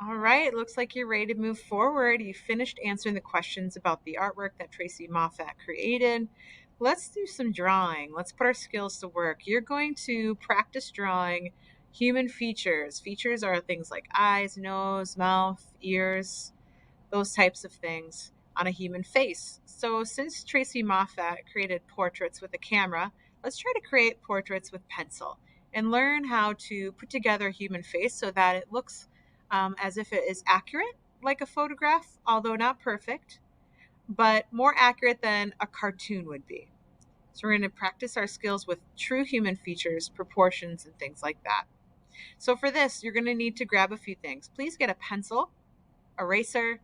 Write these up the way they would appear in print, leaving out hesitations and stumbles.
All right, it looks like you're ready to move forward. You finished answering the questions about the artwork that Tracy Moffatt created. Let's do some drawing. Let's put our skills to work. You're going to practice drawing human features. Features are things like eyes, nose, mouth, ears, those types of things on a human face. So, since Tracy Moffat created portraits with a camera, let's try to create portraits with pencil and learn how to put together a human face so that it looks as if it is accurate, like a photograph, although not perfect, but more accurate than a cartoon would be. So, we're going to practice our skills with true human features, proportions, and things like that. So, for this, you're going to need to grab a few things. Please get a pencil, eraser,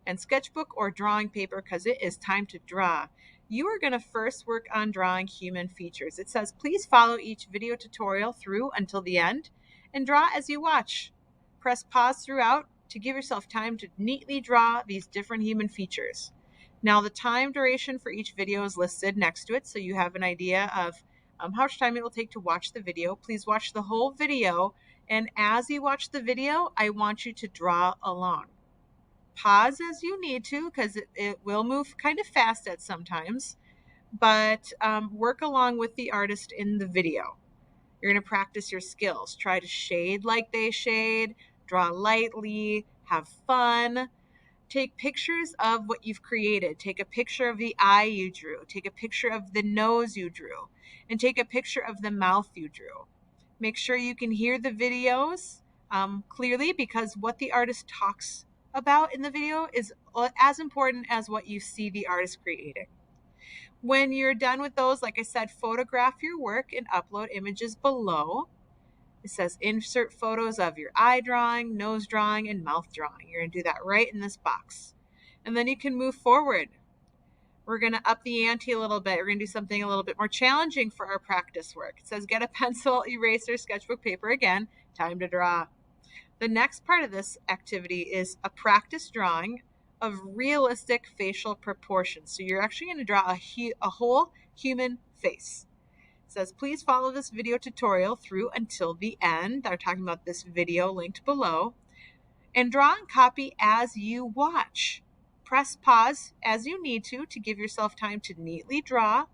and sketchbook or drawing paper because it is time to draw. You are going to first work on drawing human features. It says, please follow each video tutorial through until the end and draw as you watch. Press pause throughout to give yourself time to neatly draw these different human features. Now, the time duration for each video is listed next to it, so you have an idea of how much time it will take to watch the video. Please watch the whole video, and as you watch the video, I want you to draw along. Pause as you need to because it will move kind of fast at sometimes, but work along with the artist in the video. You're going to practice your skills. Try to shade like they shade, draw lightly, have fun. Take pictures of what you've created. Take a picture of the eye you drew. Take a picture of the nose you drew. And take a picture of the mouth you drew. Make sure you can hear the videos clearly because what the artist talks about in the video is as important as what you see the artist creating. When you're done with those, like I said, photograph your work and upload images below. It says insert photos of your eye drawing, nose drawing, and mouth drawing. You're going to do that right in this box. And then you can move forward. We're going to up the ante a little bit. We're going to do something a little bit more challenging for our practice work. It says get a pencil, eraser, sketchbook, paper. Again, time to draw. The next part of this activity is a practice drawing of realistic facial proportions. So you're actually going to draw a whole human face. It says, please follow this video tutorial through until the end. They're talking about this video linked below. And draw and copy as you watch. Press pause as you need to give yourself time to neatly draw.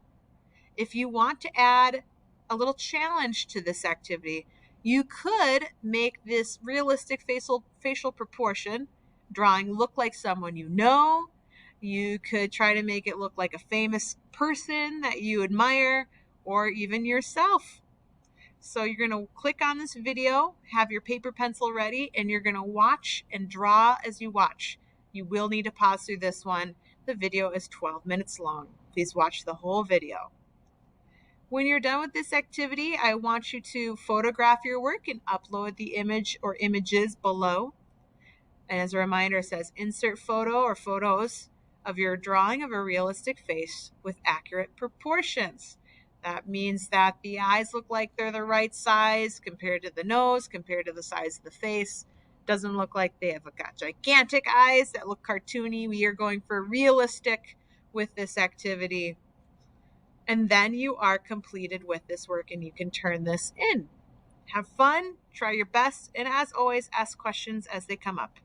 If you want to add a little challenge to this activity, you could make this realistic facial proportion drawing look like someone you know. You could try to make it look like a famous person that you admire or even yourself. So you're going to click on this video, have your paper pencil ready, and you're going to watch and draw as you watch. You will need to pause through this one. The video is 12 minutes long. Please watch the whole video. When you're done with this activity, I want you to photograph your work and upload the image or images below. And as a reminder, it says insert photo or photos of your drawing of a realistic face with accurate proportions. That means that the eyes look like they're the right size compared to the nose, compared to the size of the face. Doesn't look like they have got gigantic eyes that look cartoony. We are going for realistic with this activity. And then you are completed with this work and you can turn this in. Have fun, try your best, and as always, ask questions as they come up.